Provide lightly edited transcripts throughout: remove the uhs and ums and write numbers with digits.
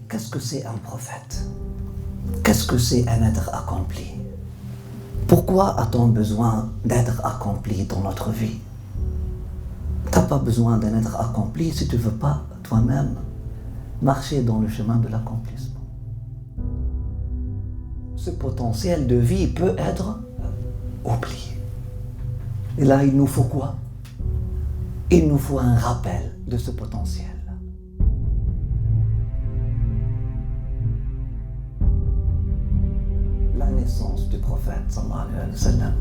qu'est-ce que c'est un prophète? Qu'est-ce que c'est un être accompli? Pourquoi a-t-on besoin d'être accompli dans notre vie? Tu n'as pas besoin d'un être accompli si tu ne veux pas toi-même marcher dans le chemin de l'accomplissement. Ce potentiel de vie peut être oublié. Et là, il nous faut quoi? Il nous faut un rappel de ce potentiel. La naissance du prophète sallallahu alayhi wa sallam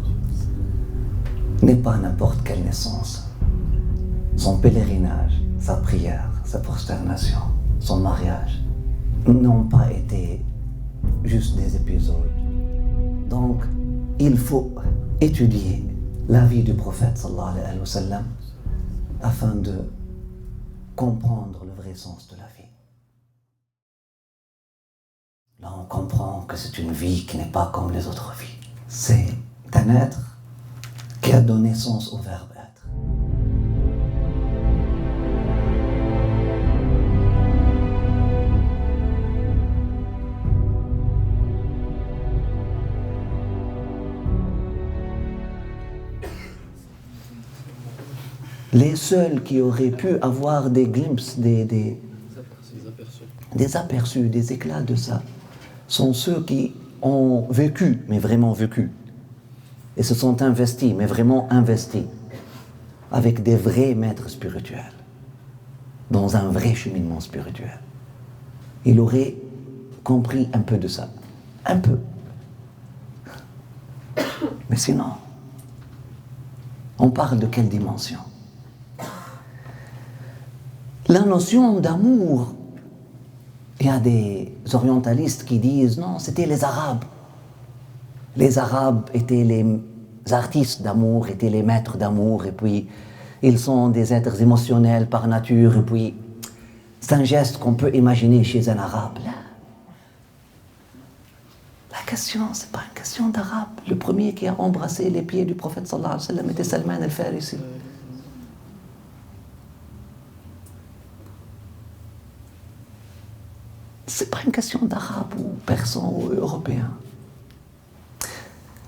n'est pas n'importe quelle naissance. Son pèlerinage, sa prière, sa prosternation, son mariage n'ont pas été juste des épisodes. Donc, il faut étudier la vie du prophète sallallahu alayhi wa sallam afin de comprendre le vrai sens de la vie. Là, on comprend que c'est une vie qui n'est pas comme les autres vies. C'est un être qui a donné sens au verbe être. Les seuls qui auraient pu avoir des glimpses, des aperçus, des éclats de ça, sont ceux qui ont vécu, mais vraiment vécu, et se sont investis, mais vraiment investis, avec des vrais maîtres spirituels, dans un vrai cheminement spirituel. Il aurait compris un peu de ça, un peu. Mais sinon, on parle de quelle dimension? La notion d'amour, il y a des orientalistes qui disent non, c'était les Arabes. Les Arabes étaient les artistes d'amour, étaient les maîtres d'amour, et puis ils sont des êtres émotionnels par nature, et puis c'est un geste qu'on peut imaginer chez un Arabe. Là, la question, c'est pas une question d'Arabe. Le premier qui a embrassé les pieds du prophète sallallahu alayhi wa sallam était Salman al-Farisi. C'est pas une question d'arabe ou persan ou européen.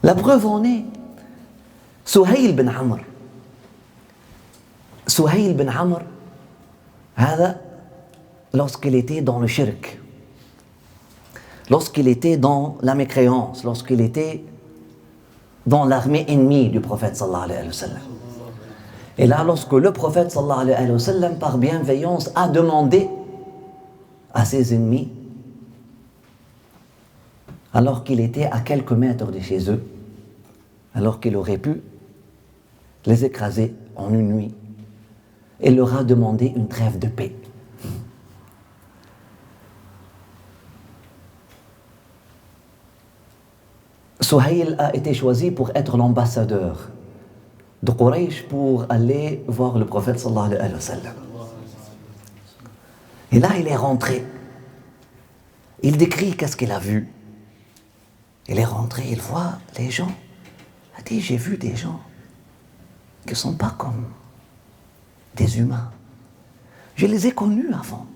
La preuve en est Suhayl ben Amr. Suhayl ben Amr, lorsqu'il était dans le shirk, lorsqu'il était dans la mécréance, lorsqu'il était dans l'armée ennemie du prophète sallallahu alayhi wa sallam. Et là, lorsque le prophète sallallahu alayhi wa sallam, par bienveillance, a demandé à ses ennemis, alors qu'il était à quelques mètres de chez eux, alors qu'il aurait pu les écraser en une nuit, il leur a demandé une trêve de paix. Suhayl a été choisi pour être l'ambassadeur de Quraysh pour aller voir le prophète sallallahu alayhi wa sallam. Et là, il est rentré. Il décrit qu'est-ce qu'il a vu. Il est rentré, il voit les gens. Il a dit, j'ai vu des gens qui ne sont pas comme des humains. Je les ai connus avant.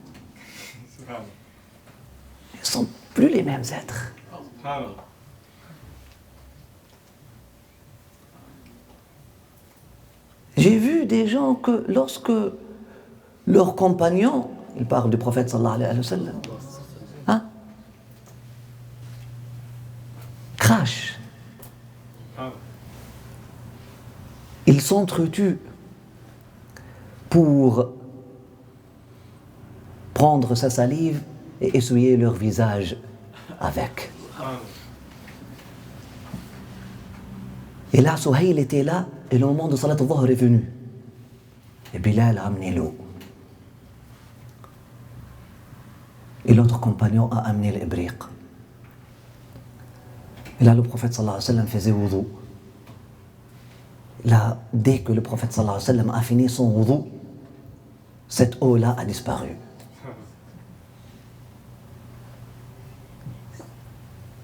Ils ne sont plus les mêmes êtres. J'ai vu des gens que lorsque leurs compagnons, il parle du prophète sallallahu alayhi wa sallam, crachent, ils s'entretuent pour prendre sa salive et essuyer leur visage avec. Et là, Suhayl était là, et le moment de Salat al-Dhuhr est venu. Et Bilal a amené l'eau. Et l'autre compagnon a amené l'ibriq. Et là, le prophète sallallahu alayhi wa sallam faisait wudu. Là, dès que le prophète sallallahu alayhi wa sallam a fini son wudu, cette eau-là a disparu.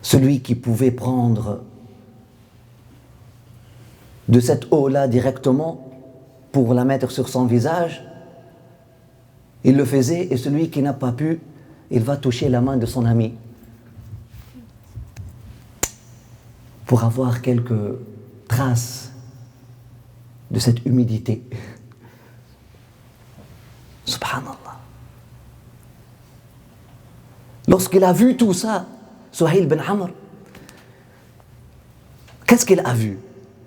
Celui qui pouvait prendre de cette eau-là directement pour la mettre sur son visage, il le faisait, et celui qui n'a pas pu il va toucher la main de son ami pour avoir quelques traces de cette humidité. Subhanallah. Lorsqu'il a vu tout ça, Suhayl bin Amr, qu'est-ce qu'il a vu?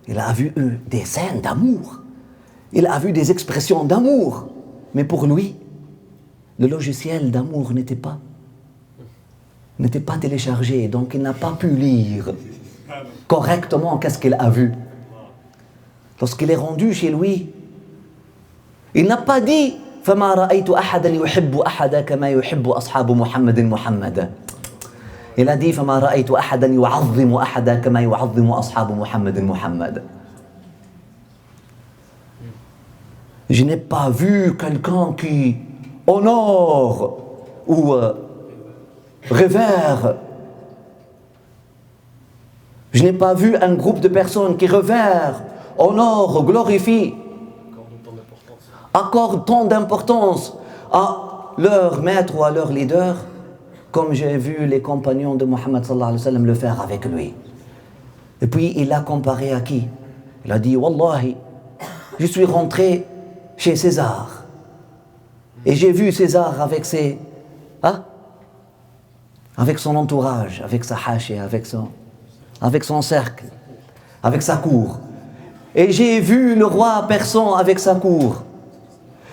Il a vu des scènes d'amour. Il a vu des expressions d'amour. Mais pour lui, le logiciel d'amour n'était pas téléchargé. Donc il n'a pas pu lire correctement qu'est-ce qu'il a vu. Lorsqu'il est rendu chez lui, il n'a pas dit فما رأيت أحدا يحب أحدا كما يحب أصحاب محمد محمدا. Il a dit فما رأيت أحدا يعظم أحدا كما يعظم أصحاب محمد محمدا. Je n'ai pas vu quelqu'un qui honore ou révère. Je n'ai pas vu un groupe de personnes qui révèrent, honorent, glorifient, accordent tant d'importance à leur maître ou à leur leader, comme j'ai vu les compagnons de Mohammed sallallahu alayhi wa sallam le faire avec lui. Et puis il l'a comparé à qui? Il a dit Wallahi, je suis rentré chez César et j'ai vu César avec avec son entourage, avec sa hachia, avec son cercle, avec sa cour. Et j'ai vu le roi persan avec sa cour.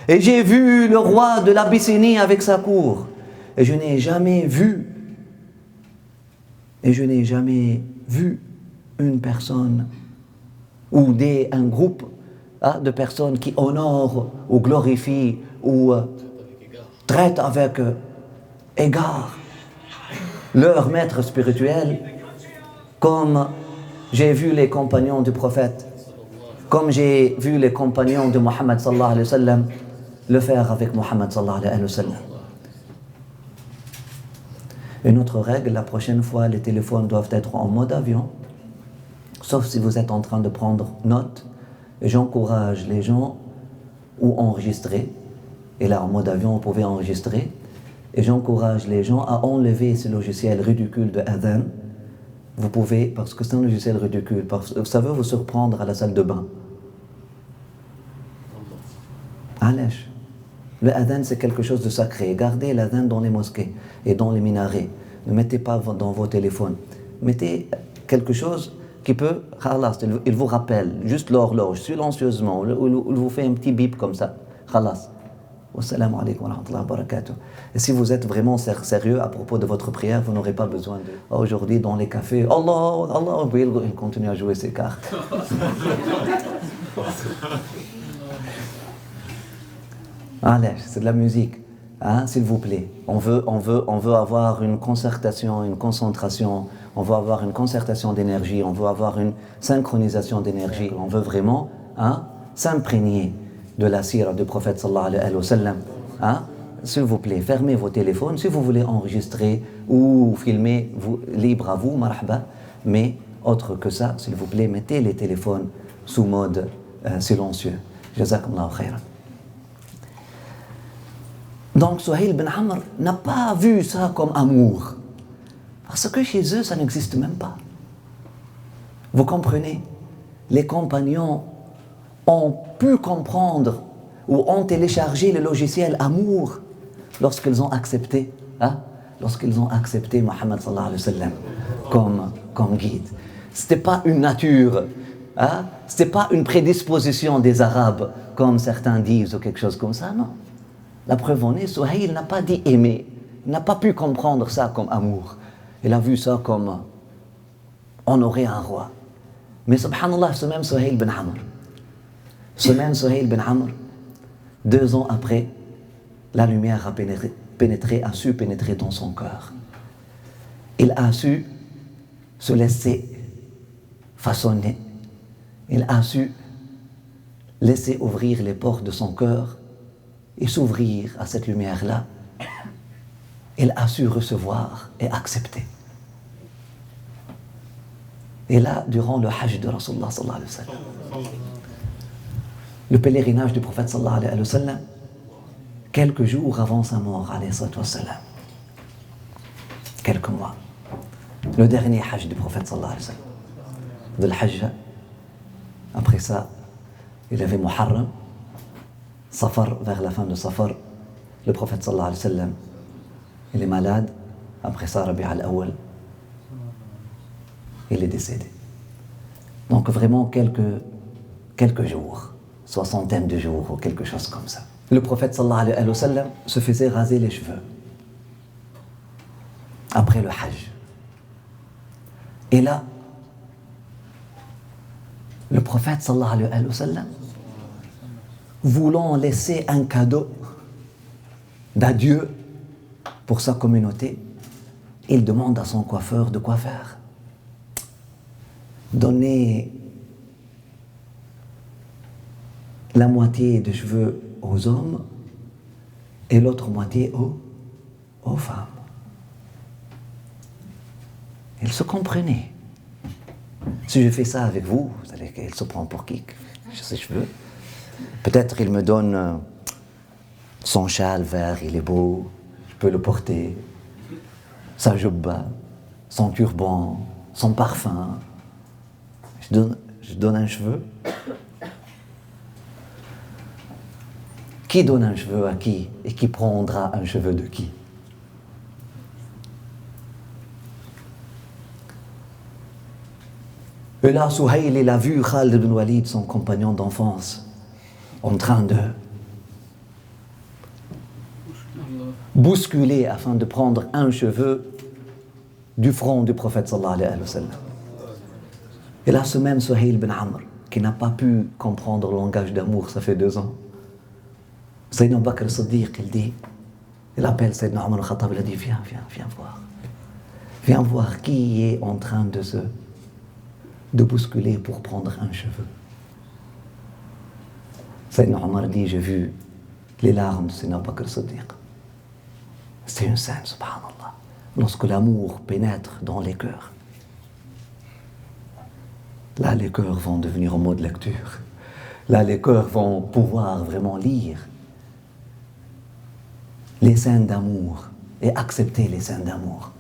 Et j'ai vu le roi de l'Abyssinie avec sa cour. Et je n'ai jamais vu une personne ou un groupe de personnes qui honorent ou glorifient ou traitent avec égard leur maître spirituel comme j'ai vu les compagnons du prophète, comme j'ai vu les compagnons de Mohammed sallallahu alayhi wa sallam le faire avec Mohammed sallallahu alayhi wa sallam. Une autre règle, la prochaine fois, les téléphones doivent être en mode avion, sauf si vous êtes en train de prendre note. Et j'encourage les gens ou enregistrer. Et là, en mode avion, vous pouvez enregistrer. Et j'encourage les gens à enlever ce logiciel ridicule de Adhan. Vous pouvez, parce que c'est un logiciel ridicule, parce que ça veut vous surprendre à la salle de bain. Alèche. Le Adhan, c'est quelque chose de sacré. Gardez l'Adhan dans les mosquées et dans les minarets. Ne mettez pas dans vos téléphones. Mettez quelque chose qui peut, khalas, il vous rappelle, juste l'horloge, silencieusement, ou il vous fait un petit bip comme ça. Khalas. Wassalamu alaikum wa rahmatullahi wa barakatuh. Et si vous êtes vraiment sérieux à propos de votre prière, vous n'aurez pas besoin de... Aujourd'hui, dans les cafés, Allah, Allah, il continue à jouer ses cartes. Allez, c'est de la musique, hein, s'il vous plaît. On veut avoir une concertation, une concentration, on veut avoir une concertation d'énergie, on veut avoir une synchronisation d'énergie. On veut vraiment s'imprégner de la sira du prophète sallallahu alayhi wa sallam. S'il vous plaît, fermez vos téléphones. Si vous voulez enregistrer ou filmer, libre à vous, marhaba. Mais autre que ça, s'il vous plaît, mettez les téléphones sous mode silencieux. Jazakumullahu khayran. Donc Suhayl bin Amr n'a pas vu ça comme amour. Parce que chez eux, ça n'existe même pas. Vous comprenez? Les compagnons ont pu comprendre ou ont téléchargé le logiciel amour lorsqu'ils ont accepté Mohammed sallallahu alayhi wa sallam comme guide. C'était pas une nature, c'était pas une prédisposition des Arabes comme certains disent ou quelque chose comme ça, non. La preuve en est, Suhayl n'a pas dit aimer, il n'a pas pu comprendre ça comme amour. Il a vu ça comme honorer un roi. Mais subhanallah, ce même Suhayl bin Amr, 2 ans après, la lumière a su pénétrer dans son cœur. Il a su se laisser façonner. Il a su laisser ouvrir les portes de son cœur et s'ouvrir à cette lumière-là. Il a su recevoir et accepter. Et là, durant le hajj de Rasulullah sallallahu alayhi wa sallam, le pèlerinage du prophète sallallahu alayhi wa sallam, quelques jours avant sa mort, alayhi wa sallam, quelques mois. Le dernier hajj du prophète sallallahu alayhi wa sallam. De l'hajj. Après ça, il avait Muharram, Safar, vers la fin de Safar. Le prophète sallallahu alayhi wa sallam, il est malade. Après ça, Rabi' al-Awwal, il est décédé. Donc vraiment quelques jours, soixantaine de jours ou quelque chose comme ça. Le prophète sallallahu alayhi wa sallam se faisait raser les cheveux après le hajj. Et là, le prophète sallallahu alayhi wa sallam, voulant laisser un cadeau d'adieu pour sa communauté, il demande à son coiffeur de quoi faire. Donner la moitié des cheveux aux hommes et l'autre moitié aux femmes. Il se comprenait. Si je fais ça avec vous, vous allez qu'il se prend pour qui? Ses cheveux. Peut-être il me donne son châle vert, il est beau, je peux le porter, sa jubba, son turban, son parfum. Je donne un cheveu. Qui donne un cheveu à qui et qui prendra un cheveu de qui? Et là, Souhaïl, il a vu Khalid ibn Walid, son compagnon d'enfance, en train de bousculer afin de prendre un cheveu du front du prophète sallallahu alayhi wa sallam. Et là, ce même Souhaïl ibn Amr, qui n'a pas pu comprendre le langage d'amour, ça fait 2 ans. Sayyidina Bakr Siddiq, il appelle Sayyidina Omar al-Khattab, il a dit, viens voir. Viens voir qui est en train de bousculer pour prendre un cheveu. Sayyidina Omar dit, j'ai vu les larmes de Sayyidina Bakr Siddiq. C'est une scène, subhanallah, lorsque l'amour pénètre dans les cœurs. Là, les cœurs vont devenir en mode lecture. Là, les cœurs vont pouvoir vraiment lire les scènes d'amour et accepter les scènes d'amour.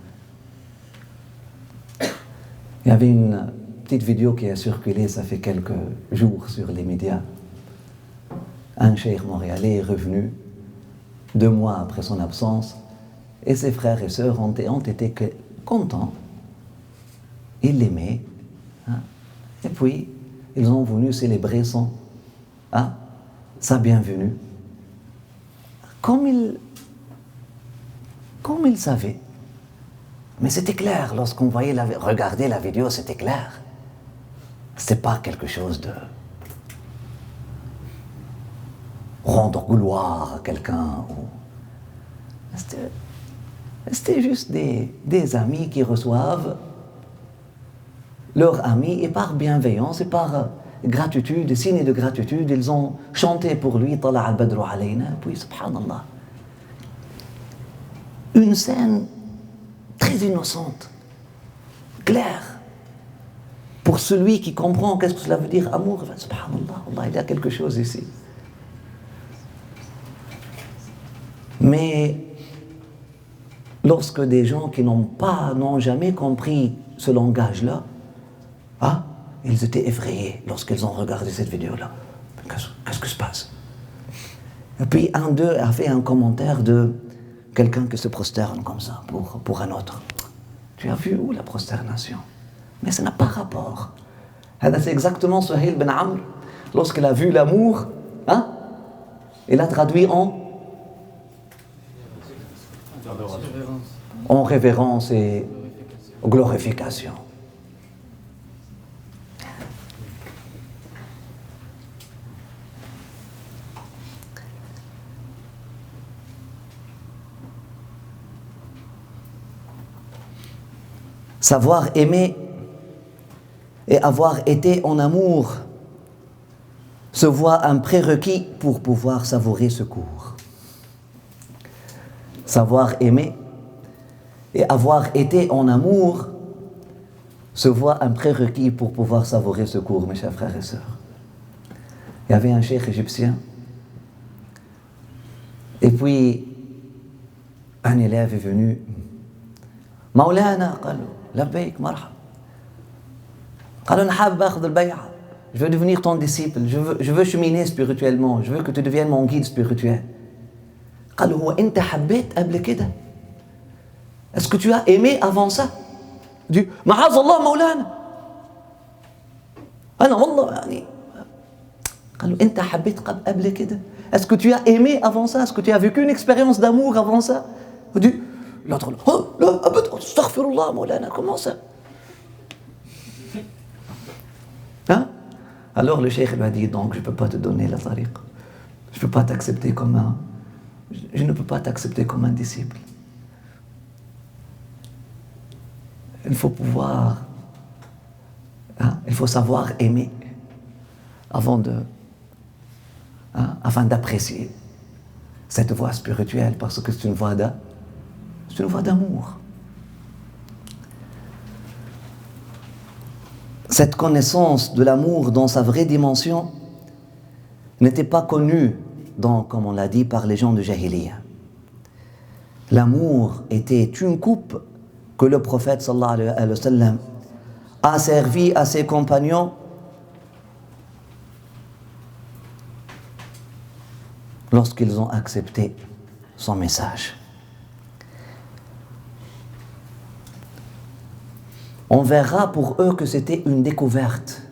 Il y avait une petite vidéo qui a circulé, ça fait quelques jours sur les médias. Un cheikh montréalais est revenu 2 mois après son absence et ses frères et sœurs ont été contents. Ils l'aimaient. Hein? Et puis, ils ont voulu célébrer sa bienvenue. Comme ils savaient. Mais c'était clair, lorsqu'on regardait la vidéo, c'était clair. C'était pas quelque chose de rendre gloire à quelqu'un. C'était juste des amis qui reçoivent leurs amis et par bienveillance et par gratitude, signe de gratitude, ils ont chanté pour lui, Tala al-Badru alayna, puis subhanallah. Une scène très innocente, claire, pour celui qui comprend qu'est-ce que cela veut dire amour. Subhanallah, Allah, il y a quelque chose ici. Mais lorsque des gens qui n'ont jamais compris ce langage-là, ils étaient effrayés lorsqu'ils ont regardé cette vidéo-là. Qu'est-ce qui se passe? Et puis un d'eux a fait un commentaire de quelqu'un qui se prosterne comme ça pour un autre. Tu as vu où la prosternation? Mais ça n'a pas rapport. C'est exactement Souhaïl ibn Amr, lorsqu'il a vu l'amour, il a traduit en révérence et glorification. Savoir aimer et avoir été en amour se voit un prérequis pour pouvoir savourer ce cours. Savoir aimer et avoir été en amour se voit un prérequis pour pouvoir savourer ce cours, mes chers frères et sœurs. Il y avait un cheikh égyptien et puis un élève est venu مولانا قال له لبيك مرحبا. قال له أنا حابب أخذ البيعة. Je veux devenir ton disciple, je veux cheminer spirituellement, je veux que tu deviennes mon guide spirituel. قال له هو أنت حبيت قبل كده؟ Est-ce que tu as aimé avant ça? Il dit معاذ الله مولانا. أنا والله يعني. قال له أنت حبيت قبل كده؟ Est-ce que tu as aimé avant ça? Est-ce que tu as vécu une expérience d'amour avant ça? Il dit l'autre لا أبدا استغفر الله مولانا. Comment ça? Hein? Alors le cheikh lui a dit donc je ne peux pas te donner la tariq. Je ne peux pas t'accepter comme un. Je ne peux pas t'accepter comme un disciple. Il faut pouvoir, il faut savoir aimer afin d'apprécier cette voie spirituelle, parce que c'est une voie d'amour. Cette connaissance de l'amour dans sa vraie dimension n'était pas connue, comme on l'a dit, par les gens de Jahiliya. L'amour était une coupe que le prophète sallallahu alayhi wa sallam a servi à ses compagnons lorsqu'ils ont accepté son message. On verra pour eux que c'était une découverte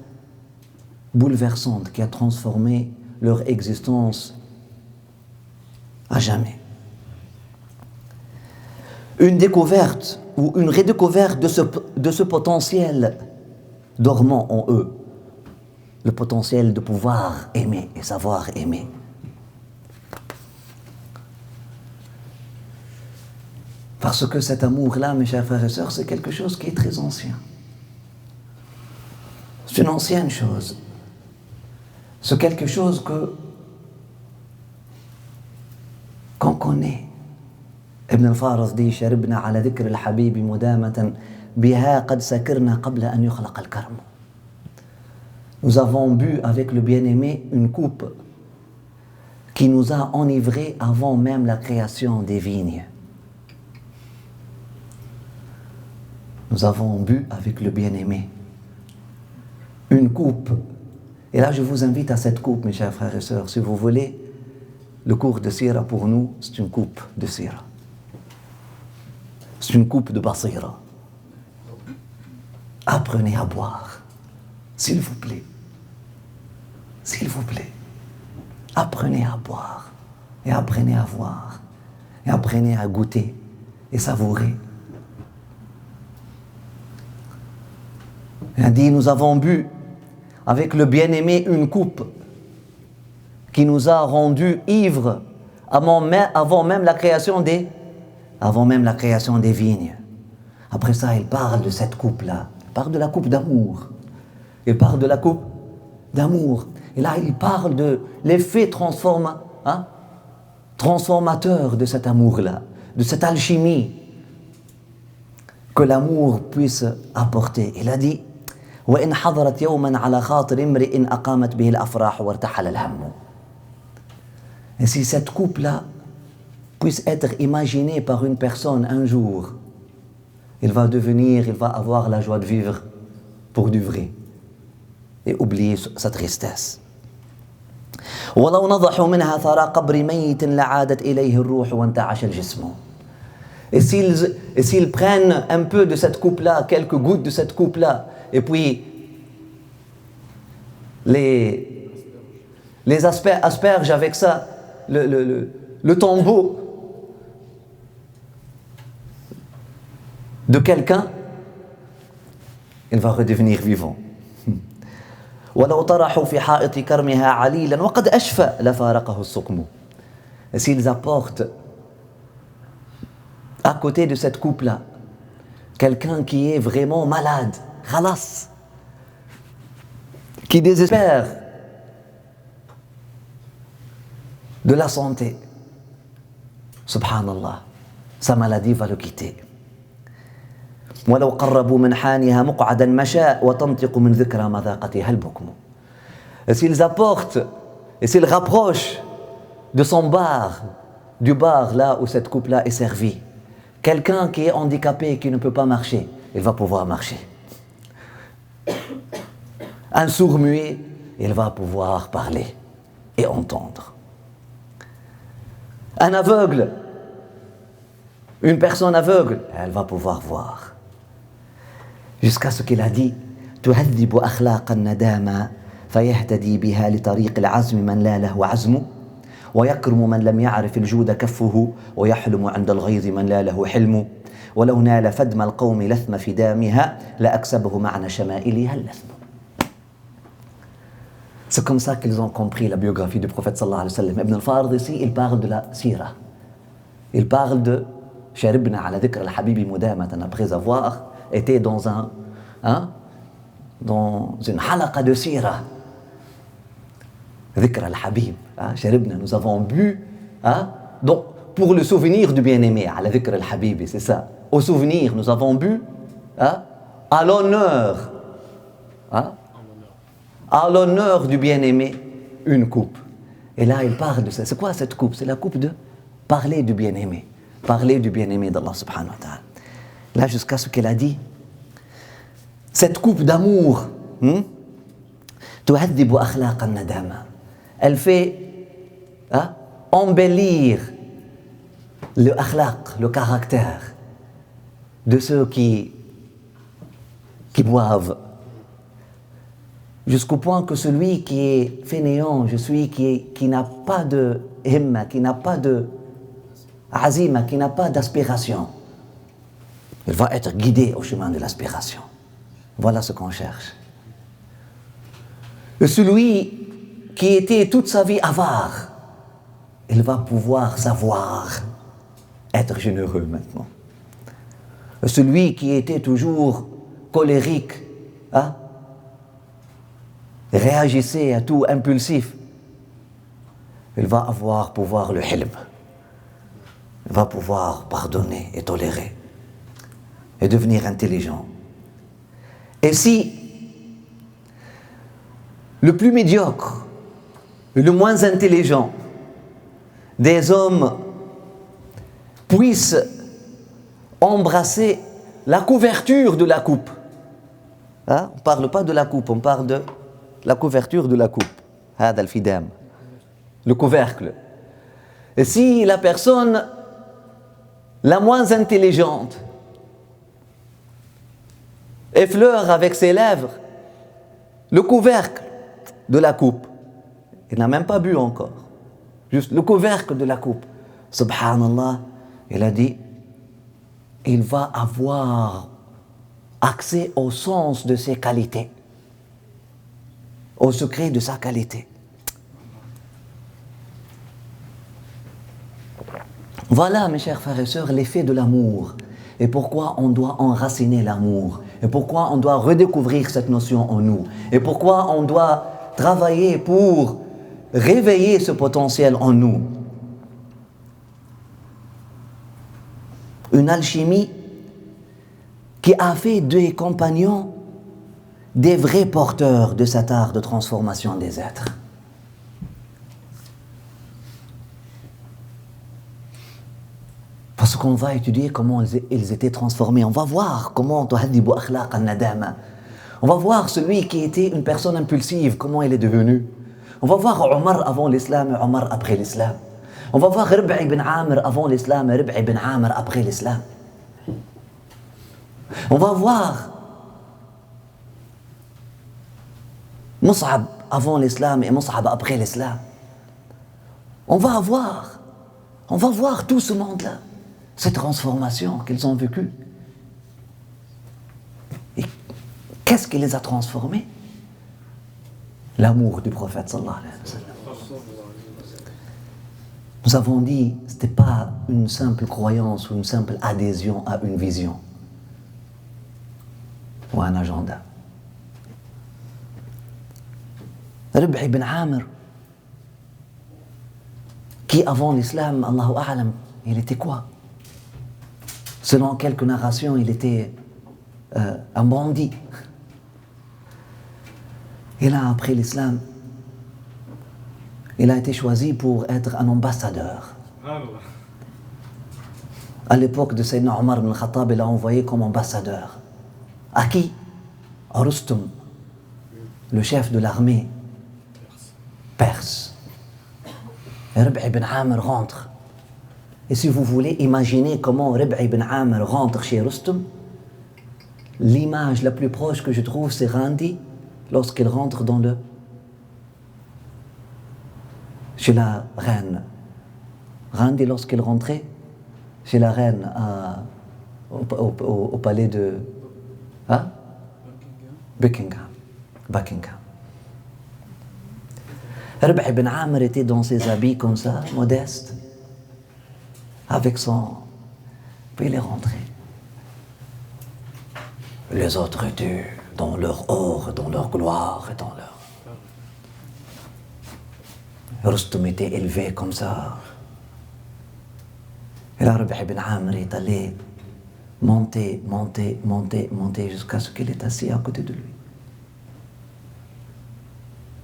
bouleversante qui a transformé leur existence à jamais. Une découverte ou une redécouverte de ce potentiel dormant en eux, le potentiel de pouvoir aimer et savoir aimer. Parce que cet amour-là, mes chers frères et sœurs, c'est quelque chose qui est très ancien. C'est une ancienne chose. C'est quelque chose qu'on connaît. Ibn al-Faras dit شربنا على ذكر الحبيب مدامة بها قد سكرنا قبل أن يخلق الكرم. Nous avons bu avec le bien-aimé une coupe qui nous a enivrés avant même la création des vignes. Nous avons bu avec le bien-aimé une coupe. Et là, je vous invite à cette coupe, mes chers frères et sœurs. Si vous voulez, le cours de Sira pour nous, c'est une coupe de Sira. C'est une coupe de Basira. Apprenez à boire, s'il vous plaît. S'il vous plaît. Apprenez à boire et apprenez à voir et apprenez à goûter et savourer. Il a dit, nous avons bu avec le bien-aimé une coupe qui nous a rendus ivres avant même la création des vignes. Après ça, il parle de cette coupe-là. Il parle de la coupe d'amour. Il parle de la coupe d'amour. Et là, il parle de l'effet transformateur de cet amour-là, de cette alchimie que l'amour puisse apporter. Il a dit, وإن حضرت يوما على خاطر امرئ أقامت به الأفراح وارتحل الهم. Et si cette coupe-là puisse être imaginée par une personne un jour, il va avoir la joie de vivre pour du vrai et oublier sa tristesse. ولو نضحوا منها ثرى قبر ميت لعادت إليه الروح وانتعش الجسم. Et s'ils prennent un peu de cette coupe-là, quelques gouttes de cette coupe-là, et puis les asperges avec ça, le tombeau de quelqu'un, il va redevenir vivant. ولو طرحوا في حائط كرمها عليلا وقد أشفى لفارقه السقم. Et s'ils apportent à côté de cette coupe-là quelqu'un qui est vraiment malade, khalas, qui désespère de la santé, subhanallah, sa maladie va le quitter. ولو قربوا من حانها مقعدا مشى وتنطق من ذكرى مذاقتها البكم. Et s'ils apportent et s'ils rapprochent de son bar, du bar là où cette coupe-là est servie, Quelqu'un qui est handicapé et qui ne peut pas marcher, il va pouvoir marcher. Un sourd-muet, il va pouvoir parler et entendre. Un aveugle, une personne aveugle, elle va pouvoir voir. Jusqu'à ce qu'il a dit تهذب أخلاق الندامة فيهتدي بها لطريق العزم من لا له عزم ويكرم من لم يعرف الجود كفه ويحلم عند الغيظ من لا له حلم ولو نال فدم القوم لثم فدامها لأكسبه معنى شمائلها اللثم. C'est comme ça qu'ils ont compris la biographie du prophète sallallahu alayhi wa sallam. Ibn al-Farid ici, il parle de la sira. Il parle de Sharibna ala dhikr al-habibi mudamatan, après avoir été dans une halaqa de sira. Dhikr al-habib. Sharibna, nous avons bu. Donc, pour le souvenir du bien-aimé, ala dhikr al-habibi, c'est ça. Au souvenir, nous avons bu à l'honneur. À l'honneur du bien-aimé, une coupe. Et là, il parle de ça. C'est quoi cette coupe? C'est la coupe de parler du bien-aimé. Parler du bien-aimé d'Allah subhanahu wa ta'ala. Là, jusqu'à ce qu'elle a dit, cette coupe d'amour, tuhaddibu akhlaq an-nadama, elle fait embellir le akhlaq, le caractère de ceux qui boivent. Jusqu'au point que celui qui est fainéant, celui qui n'a pas de himma, qui n'a pas de azima, qui n'a pas d'aspiration, il va être guidé au chemin de l'aspiration. Voilà ce qu'on cherche. Et celui qui était toute sa vie avare, il va pouvoir savoir être généreux maintenant. Et celui qui était toujours colérique, réagissait à tout impulsif, il va pouvoir le hilm. Il va pouvoir pardonner et tolérer et devenir intelligent. Et si le plus médiocre, le moins intelligent des hommes puisse embrasser la couverture de la coupe, on ne parle pas de la coupe, on parle de la couverture de la coupe, le couvercle. Et si la personne la moins intelligente effleure avec ses lèvres le couvercle de la coupe, il n'a même pas bu encore, juste le couvercle de la coupe, subhanallah, il a dit, il va avoir accès au sens de ses qualités, au secret de sa qualité. Voilà, mes chers frères et sœurs, l'effet de l'amour. Et pourquoi on doit enraciner l'amour. Et pourquoi on doit redécouvrir cette notion en nous. Et pourquoi on doit travailler pour réveiller ce potentiel en nous. Une alchimie qui a fait des compagnons des vrais porteurs de cet art de transformation des êtres. Parce qu'on va étudier comment ils étaient transformés. On va voir comment tuhaddibu akhlaq an-nadama. On va voir celui qui était une personne impulsive, comment il est devenu. On va voir Omar avant l'islam et Omar après l'islam. On va voir Rib'i ibn Amr avant l'islam et Rib'i ibn Amr après l'islam. On va voir Mus'ab avant l'islam et Mus'ab après l'islam. On va voir tout ce monde-là, cette transformation qu'ils ont vécue. Et qu'est-ce qui les a transformés? L'amour du prophète sallallahu alayhi wa sallam. Nous avons dit, ce n'était pas une simple croyance ou une simple adhésion à une vision ou un agenda. Rib'i ibn Amr, qui avant l'islam, Allahu A'lam, il était quoi? Selon quelques narrations, il était un bandit. Et là, après l'islam, il a été choisi pour être un ambassadeur. À l'époque de Sayyidina Omar ibn Khattab, il a envoyé comme ambassadeur. À qui? À Rustum, le chef de l'armée perse. Et Rib'i ibn Amr rentre. Et si vous voulez imaginer comment Rib'i ibn Amr rentre chez Rustum, l'image la plus proche que je trouve, c'est Randi lorsqu'il rentre chez la reine. Randi, lorsqu'il rentrait chez la reine au palais de Buckingham. Rib'i ibn Amr était dans ses habits comme ça, modestes, avec son... Puis il est rentré. Les autres étaient dans leur or, dans leur gloire, dans leur... Rustum était élevé comme ça. Et là, Rib'i ibn Amr est allé monter jusqu'à ce qu'il est assis à côté de lui.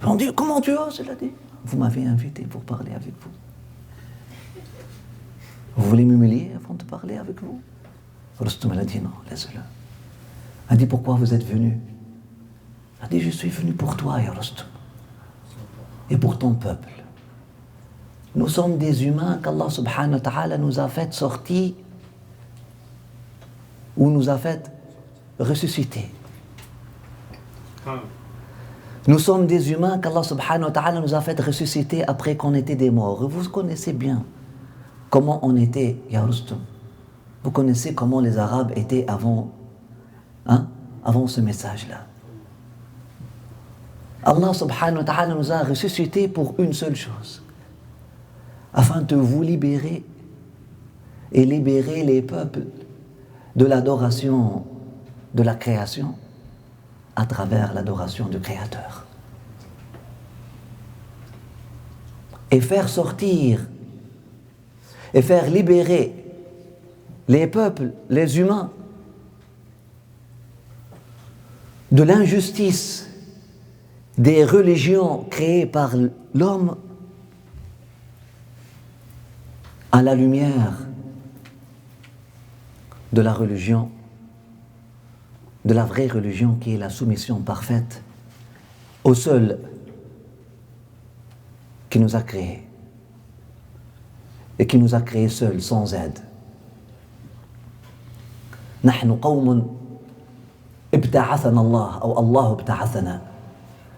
On dit, comment tu oses? Il a dit, vous m'avez invité pour parler avec vous. Vous voulez m'humilier avant de parler avec vous? Rustum a dit, non, laisse-le. Il a dit, pourquoi vous êtes venu? Il a dit, je suis venu pour toi, ya Rustum, et pour ton peuple. Nous sommes des humains qu'Allah subhanahu wa ta'ala nous a fait sortir ou nous a fait ressusciter. Nous sommes des humains qu'Allah subhanahu wa ta'ala nous a fait ressusciter après qu'on était des morts. Et vous connaissez bien comment on était, ya Rustum. Vous connaissez comment les Arabes étaient avant ce message-là. Allah subhanahu wa ta'ala nous a ressuscités pour une seule chose, afin de vous libérer et libérer les peuples de l'adoration de la création à travers l'adoration du Créateur. Et faire sortir et faire libérer les peuples, les humains, de l'injustice des religions créées par l'homme à la lumière de la religion, de la vraie religion qui est la soumission parfaite au seul qui nous a créés et qui nous a créés seuls, sans aide. نحن قوم ابتعثنا الله أو الله ابتعثنا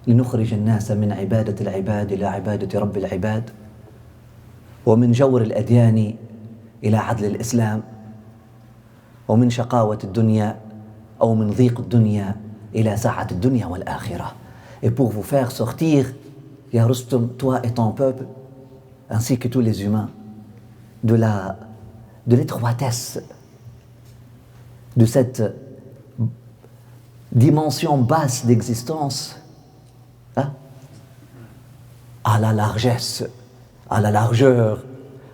لنخرج الناس من عبادة العباد إلى عبادة رب العباد ومن جور الأديان إلى عدل الإسلام ومن شقاوة الدنيا أو من ضيق الدنيا إلى سعة الدنيا والآخرة. Et pour vous faire sortir, ya Rustum, toi et ton peuple, ainsi que tous les humains, de l'étroitesse de cette dimension basse d'existence à la largesse, à la largeur,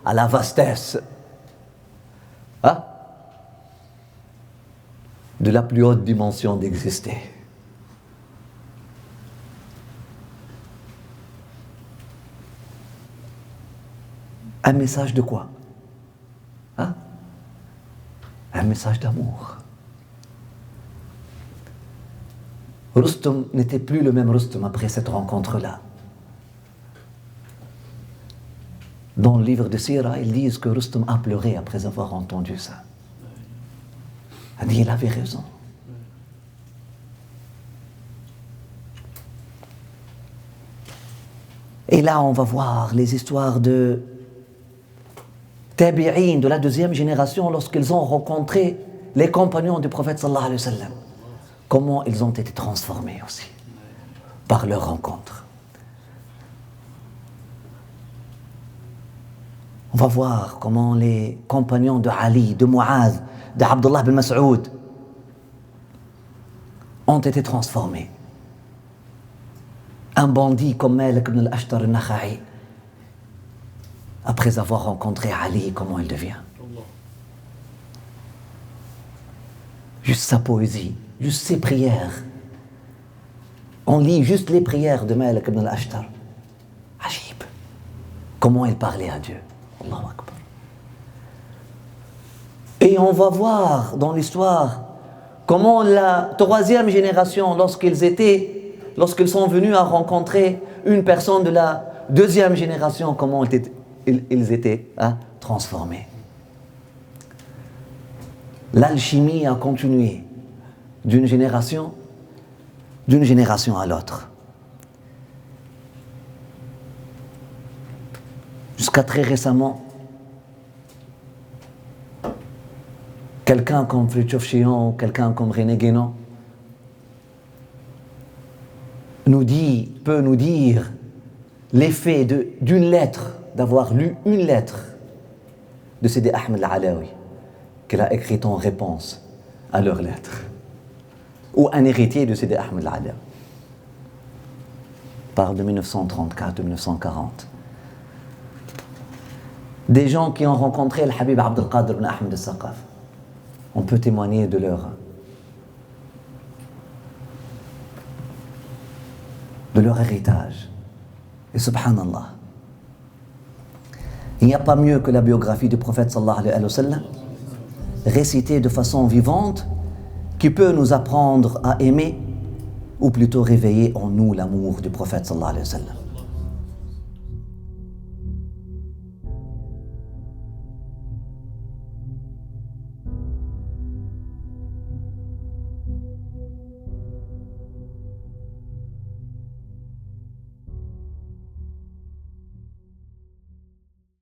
à la vastesse de la plus haute dimension d'exister. Un message de quoi? Un message d'amour. Rustum n'était plus le même Rustum après cette rencontre-là. Dans le livre de Sira, ils disent que Rustum a pleuré après avoir entendu ça. Il dit, il avait raison. Et là, on va voir les histoires de Tabi'in, de la deuxième génération, lorsqu'ils ont rencontré les compagnons du prophète sallallahu alayhi wa sallam. Comment ils ont été transformés aussi par leur rencontre. On va voir comment les compagnons de Ali, de Mu'adh, d'Abdullah bin Mas'ud ont été transformés. Un bandit comme Malik ibn al-Ashtar al-Nakha'i, après avoir rencontré Ali, comment il devient? Juste sa poésie, juste ses prières. On lit juste les prières de Malik ibn al-Ashtar. Ajib. Comment il parlait à Dieu. Allahu Akbar. Et on va voir dans l'histoire comment la troisième génération, lorsqu'ils sont venus à rencontrer une personne de la deuxième génération, comment ils étaient transformés. L'alchimie a continué d'une génération à l'autre. Jusqu'à très récemment, quelqu'un comme Fridtjof Schion, quelqu'un comme René Guénon peut nous dire l'effet d'une lettre, d'avoir lu une lettre de Sidi Ahmed al-Alaoui, qu'elle a écrite en réponse à leur lettre, ou un héritier de Sidi Ahmed al-Alaoui. Parle de 1934-1940. Des gens qui ont rencontré le Habib Abdelkader ibn Ahmed al-Saqaf. On peut témoigner de leur héritage. Et subhanallah, il n'y a pas mieux que la biographie du prophète sallallahu alayhi wa sallam, récitée de façon vivante, qui peut nous apprendre à aimer, ou plutôt réveiller en nous l'amour du prophète sallallahu alayhi wa sallam.